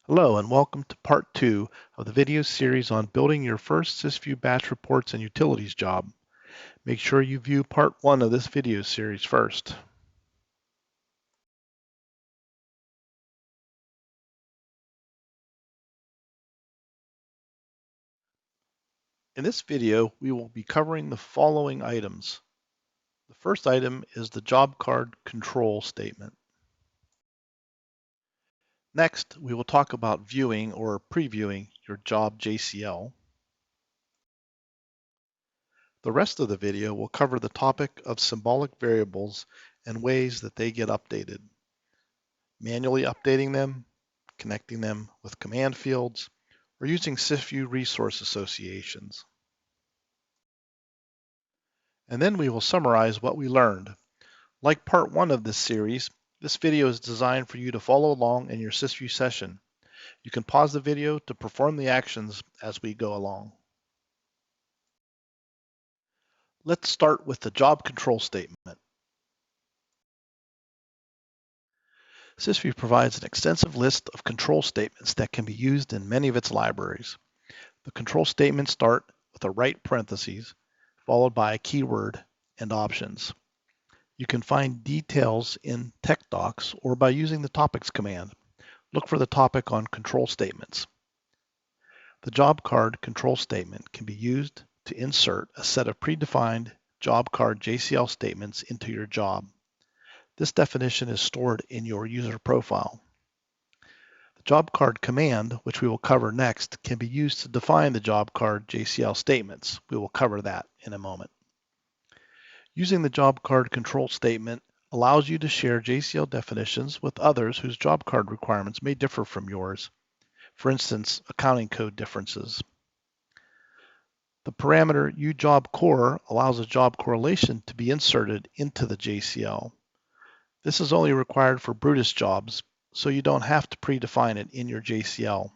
Hello and welcome to part 2 of the video series on building your first SYSVIEW batch reports and utilities job. Make sure you view part 1 of this video series first. In this video, we will be covering the following items. The first item is the job card control statement. Next, we will talk about viewing or previewing your job JCL. The rest of the video will cover the topic of symbolic variables and ways that they get updated. Manually updating them, connecting them with command fields, or using SYSVIEW resource associations. And then we will summarize what we learned. Like part 1 of this series, this video is designed for you to follow along in your SYSVIEW session. You can pause the video to perform the actions as we go along. Let's start with the job control statement. SYSVIEW provides an extensive list of control statements that can be used in many of its libraries. The control statements start with a right parentheses, followed by a keyword and options. You can find details in tech docs or by using the topics command. Look for the topic on control statements. The job card control statement can be used to insert a set of predefined job card JCL statements into your job. This definition is stored in your user profile. The job card command, which we will cover next, can be used to define the job card JCL statements. We will cover that in a moment. Using the job card control statement allows you to share JCL definitions with others whose job card requirements may differ from yours. For instance, accounting code differences. The parameter UJobCore allows a job correlation to be inserted into the JCL. This is only required for Brutus jobs, so you don't have to predefine it in your JCL.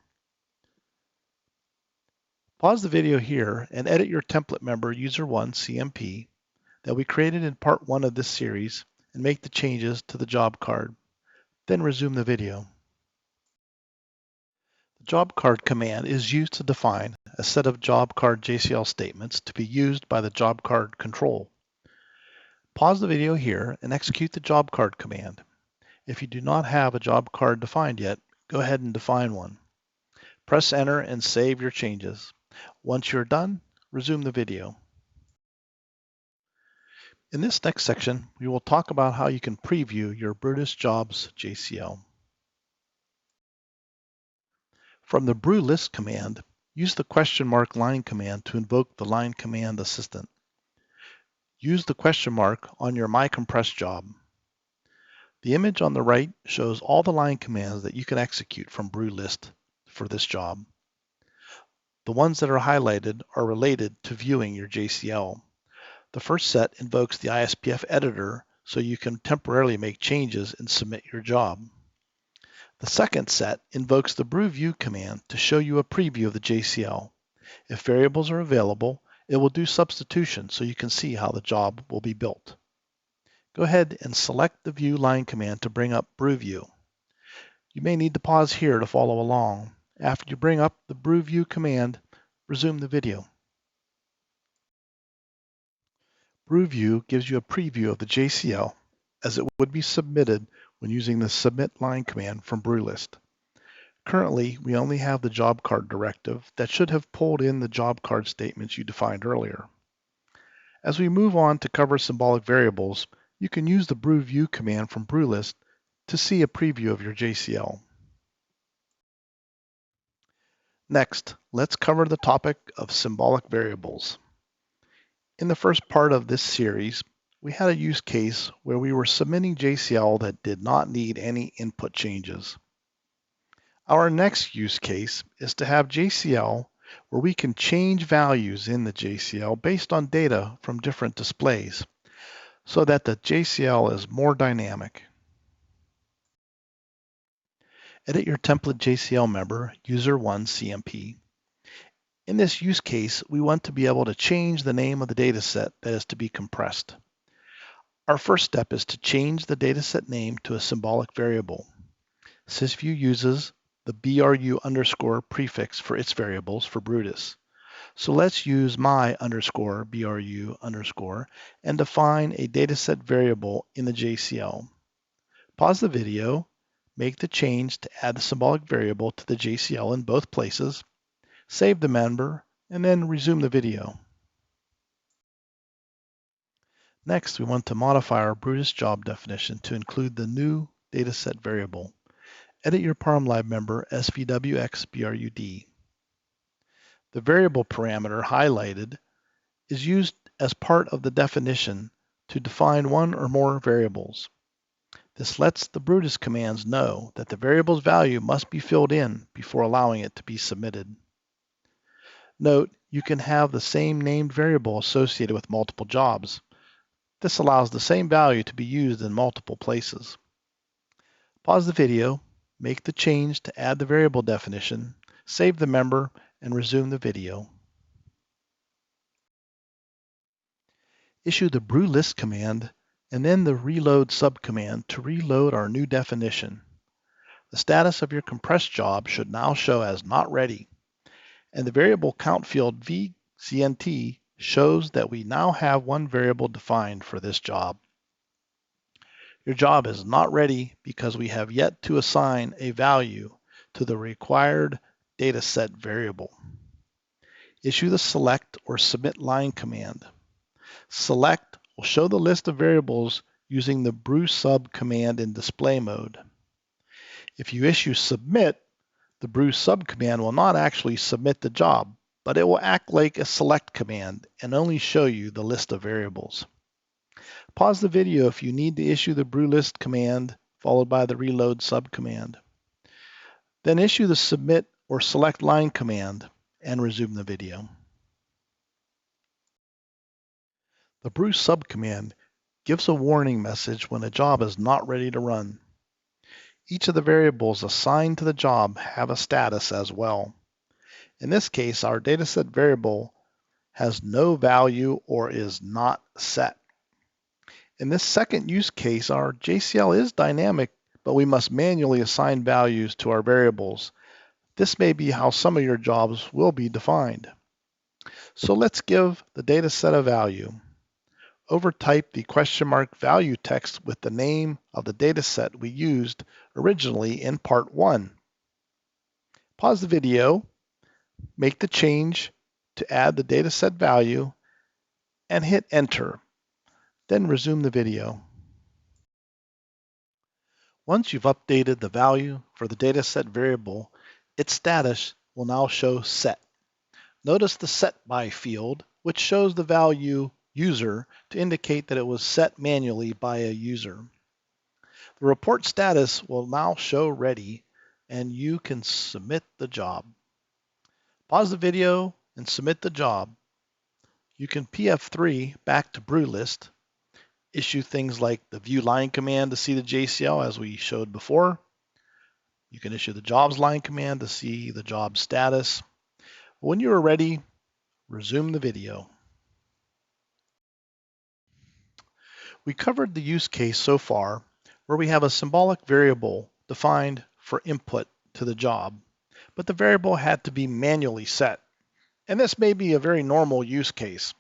Pause the video here and edit your template member user1 CMP that we created in part 1 of this series and make the changes to the job card. Then resume the video. The job card command is used to define a set of job card JCL statements to be used by the job card control. Pause the video here and execute the job card command. If you do not have a job card defined yet, go ahead and define one. Press enter and save your changes. Once you're done, resume the video. In this next section, we will talk about how you can preview your Brutus Jobs JCL. From the brew list command, use the question mark line command to invoke the line command assistant. Use the question mark on your myCompress job. The image on the right shows all the line commands that you can execute from brew list for this job. The ones that are highlighted are related to viewing your JCL. The first set invokes the ISPF editor so you can temporarily make changes and submit your job. The second set invokes the brew view command to show you a preview of the JCL. If variables are available, it will do substitution so you can see how the job will be built. Go ahead and select the view line command to bring up brew view. You may need to pause here to follow along. After you bring up the brew view command, resume the video. Brew view gives you a preview of the JCL as it would be submitted when using the submit line command from brew list. Currently, we only have the job card directive that should have pulled in the job card statements you defined earlier. As we move on to cover symbolic variables, you can use the brew view command from brew list to see a preview of your JCL. Next, let's cover the topic of symbolic variables. In the first part of this series, we had a use case where we were submitting JCL that did not need any input changes. Our next use case is to have JCL where we can change values in the JCL based on data from different displays so that the JCL is more dynamic. Edit your template JCL member, user1 CMP. In this use case, we want to be able to change the name of the dataset that is to be compressed. Our first step is to change the dataset name to a symbolic variable. SYSVIEW uses the BRU underscore prefix for its variables for Brutus. So let's use my underscore BRU underscore and define a dataset variable in the JCL. Pause the video, make the change to add the symbolic variable to the JCL in both places, save the member, and then resume the video. Next, we want to modify our Brutus job definition to include the new dataset variable. Edit your ParmLab member SVWXBRUD. The variable parameter highlighted is used as part of the definition to define one or more variables. This lets the Brutus commands know that the variable's value must be filled in before allowing it to be submitted. Note, you can have the same named variable associated with multiple jobs. This allows the same value to be used in multiple places. Pause the video, make the change to add the variable definition, save the member, and resume the video. Issue the brew list command and then the reload subcommand to reload our new definition. The status of your compressed job should now show as not ready, and the variable count field VCNT shows that we now have one variable defined for this job. Your job is not ready because we have yet to assign a value to the required dataset variable. Issue the select or submit line command. Select will show the list of variables using the brew sub command in display mode. If you issue submit, the brew sub command will not actually submit the job, but it will act like a select command and only show you the list of variables. Pause the video if you need to issue the brew list command followed by the reload subcommand. Then issue the submit or select line command and resume the video. The brew subcommand gives a warning message when a job is not ready to run. Each of the variables assigned to the job have a status as well. In this case, our dataset variable has no value or is not set. In this second use case, our JCL is dynamic, but we must manually assign values to our variables. This may be how some of your jobs will be defined. So let's give the dataset a value. Overtype the question mark value text with the name of the dataset we used originally in part 1. Pause the video, make the change to add the dataset value, and hit enter. Then resume the video. Once you've updated the value for the dataset variable, its status will now show set. Notice the set by field, which shows the value user to indicate that it was set manually by a user. The report status will now show ready, and you can submit the job. Pause the video and submit the job. You can PF3 back to brew list, issue things like the view line command to see the JCL as we showed before. You can issue the jobs line command to see the job status. When you are ready, resume the video. We covered the use case so far where we have a symbolic variable defined for input to the job, but the variable had to be manually set. And this may be a very normal use case.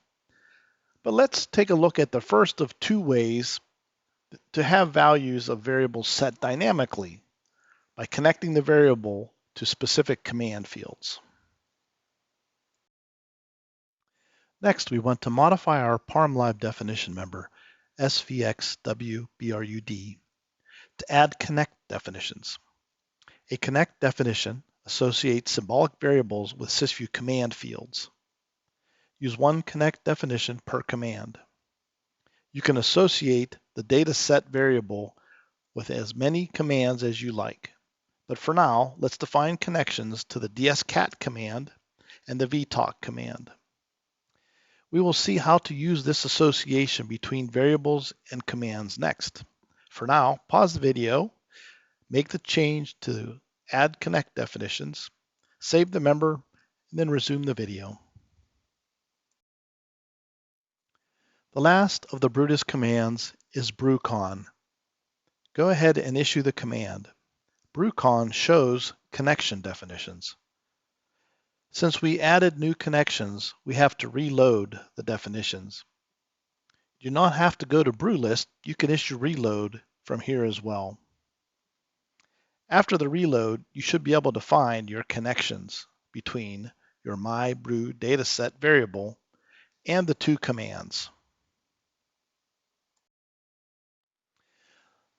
But let's take a look at the first of two ways to have values of variables set dynamically by connecting the variable to specific command fields. Next, we want to modify our ParmLab definition member, SVXWBRUD, to add connect definitions. A connect definition associates symbolic variables with SYSVIEW command fields. Use one connect definition per command. You can associate the data set variable with as many commands as you like. But for now, let's define connections to the dscat command and the vtalk command. We will see how to use this association between variables and commands next. For now, pause the video, make the change to add connect definitions, save the member, and then resume the video. The last of the Brutus commands is brewcon. Go ahead and issue the command. Brewcon shows connection definitions. Since we added new connections, we have to reload the definitions. You do not have to go to brew list, you can issue reload from here as well. After the reload, you should be able to find your connections between your MyBrew dataset variable and the two commands.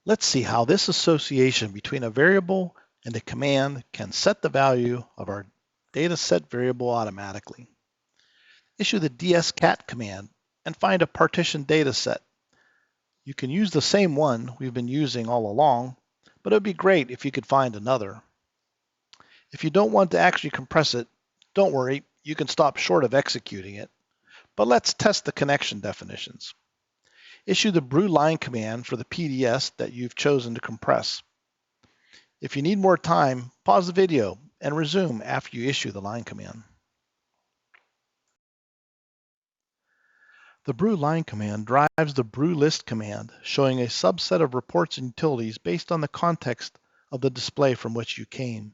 Let's see how this association between a variable and a command can set the value of our dataset variable automatically. Issue the dscat command and find a partitioned dataset. You can use the same one we've been using all along, but it would be great if you could find another. If you don't want to actually compress it, don't worry, you can stop short of executing it. But let's test the connection definitions. Issue the brew line command for the PDS that you've chosen to compress. If you need more time, pause the video and resume after you issue the line command. The brew line command drives the brew list command, showing a subset of reports and utilities based on the context of the display from which you came.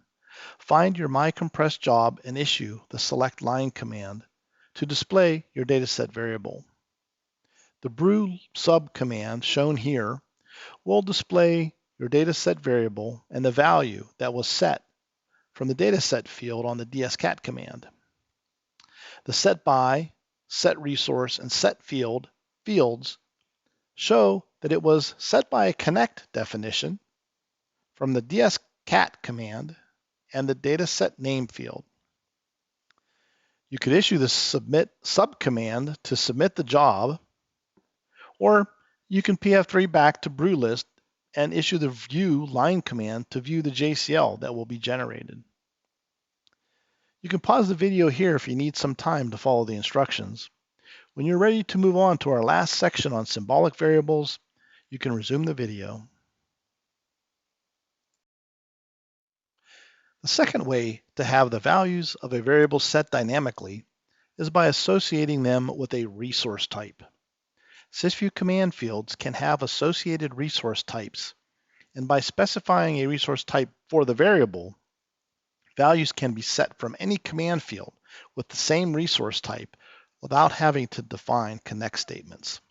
Find your myCompress job and issue the select line command to display your dataset variable. The brew sub command shown here will display your dataset variable and the value that was set from the dataset field on the dscat command. The set by, set resource, and set fields show that it was set by a connect definition from the dscat command and the dataset name field. You could issue the submit sub command to submit the job, or you can PF3 back to brew list and issue the view line command to view the JCL that will be generated. You can pause the video here if you need some time to follow the instructions. When you're ready to move on to our last section on symbolic variables, you can resume the video. The second way to have the values of a variable set dynamically is by associating them with a resource type. SYSVIEW command fields can have associated resource types, and by specifying a resource type for the variable, values can be set from any command field with the same resource type without having to define connect statements.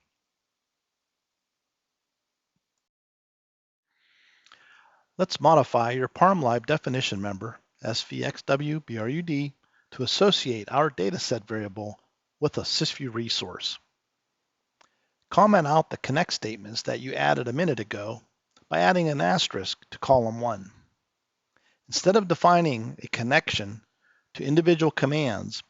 Let's modify your parmlib definition member, SVXWBRUD, to associate our dataset variable with a SYSVIEW resource. Comment out the connect statements that you added a minute ago by adding an asterisk to column 1. Instead of defining a connection to individual commands,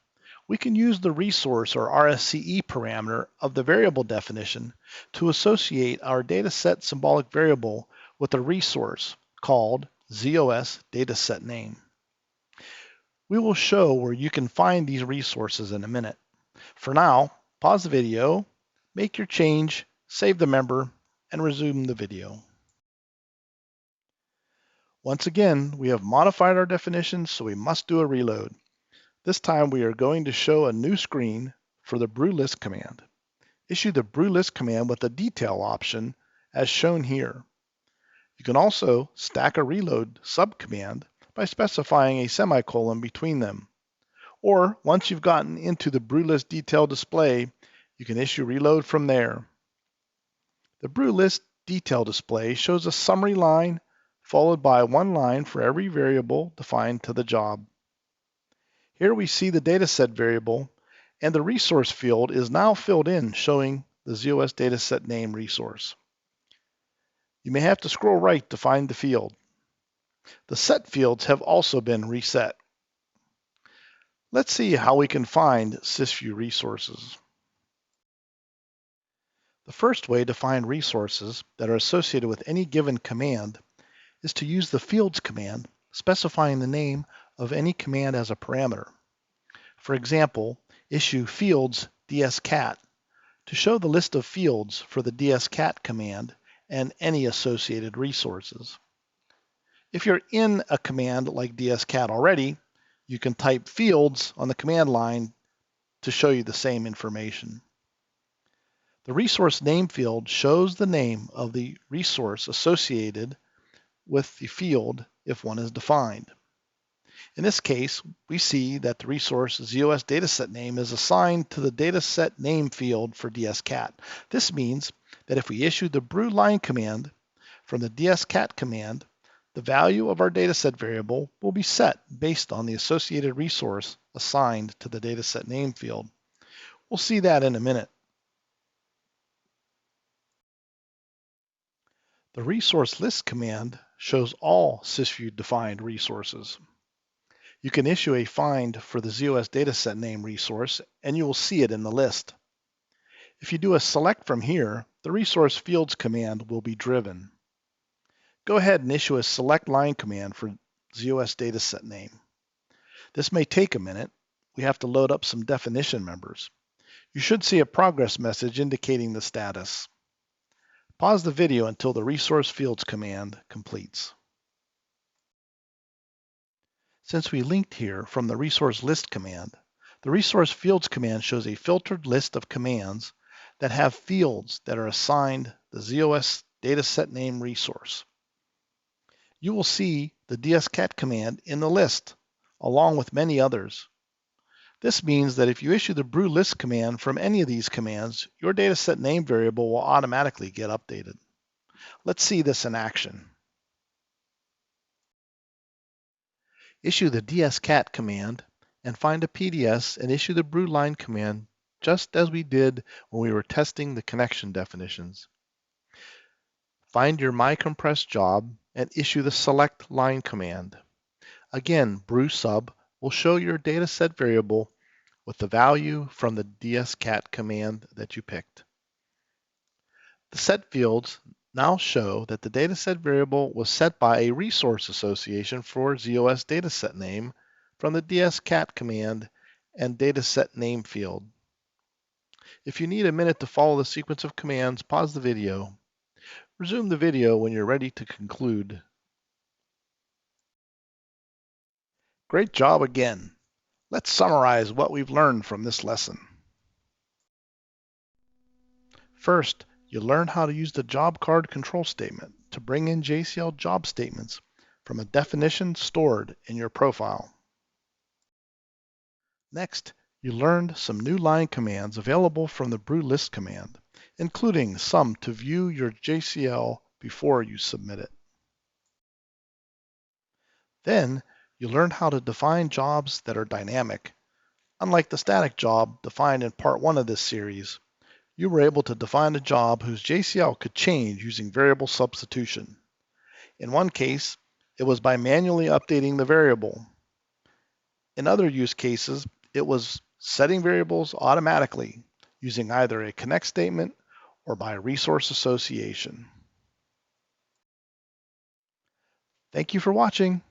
we can use the resource or RSCE parameter of the variable definition to associate our dataset symbolic variable with a resource called ZOS dataset name. We will show where you can find these resources in a minute. For now, pause the video, make your change, save the member, and resume the video. Once again, we have modified our definitions, so we must do a reload. This time we are going to show a new screen for the brew list command. Issue the brew list command with the detail option as shown here. You can also stack a reload subcommand by specifying a semicolon between them. Or once you've gotten into the brew list detail display, you can issue reload from there. The brew list detail display shows a summary line followed by one line for every variable defined to the job. Here we see the dataset variable, and the resource field is now filled in, showing the ZOS dataset name resource. You may have to scroll right to find the field. The set fields have also been reset. Let's see how we can find SYSVIEW resources. The first way to find resources that are associated with any given command is to use the fields command, specifying the name of any command as a parameter. For example, issue fields dscat to show the list of fields for the dscat command and any associated resources. If you're in a command like dscat already, you can type fields on the command line to show you the same information. The resource name field shows the name of the resource associated with the field if one is defined. In this case, we see that the resource ZOS dataset name is assigned to the dataset name field for DSCat. This means that if we issue the brew line command from the DSCat command, the value of our dataset variable will be set based on the associated resource assigned to the dataset name field. We'll see that in a minute. The resource list command shows all SYSVIEW defined resources. You can issue a find for the ZOS dataset name resource, and you will see it in the list. If you do a select from here, the resource fields command will be driven. Go ahead and issue a select line command for ZOS dataset name. This may take a minute. We have to load up some definition members. You should see a progress message indicating the status. Pause the video until the resource fields command completes. Since we linked here from the resource list command, the resource fields command shows a filtered list of commands that have fields that are assigned the ZOS dataset name resource. You will see the DSCat command in the list, along with many others. This means that if you issue the brew list command from any of these commands, your dataset name variable will automatically get updated. Let's see this in action. Issue the DSCat command and find a PDS and issue the brew line command just as we did when we were testing the connection definitions. Find your myCompress job and issue the select line command. Again, brew sub will show your dataset variable with the value from the DSCat command that you picked. The set fields now show that the dataset variable was set by a resource association for ZOS dataset name from the DSCat command and dataset name field. If you need a minute to follow the sequence of commands, pause the video. Resume the video when you're ready to conclude. Great job again. Let's summarize what we've learned from this lesson. First, you learned how to use the JOBCARD control statement to bring in JCL job statements from a definition stored in your profile. Next, you learned some new line commands available from the brew list command, including some to view your JCL before you submit it. Then, you learned how to define jobs that are dynamic. Unlike the static job defined in part 1 of this series, you were able to define a job whose JCL could change using variable substitution. In one case, it was by manually updating the variable. In other use cases, it was setting variables automatically using either a connect statement or by resource association. Thank you for watching.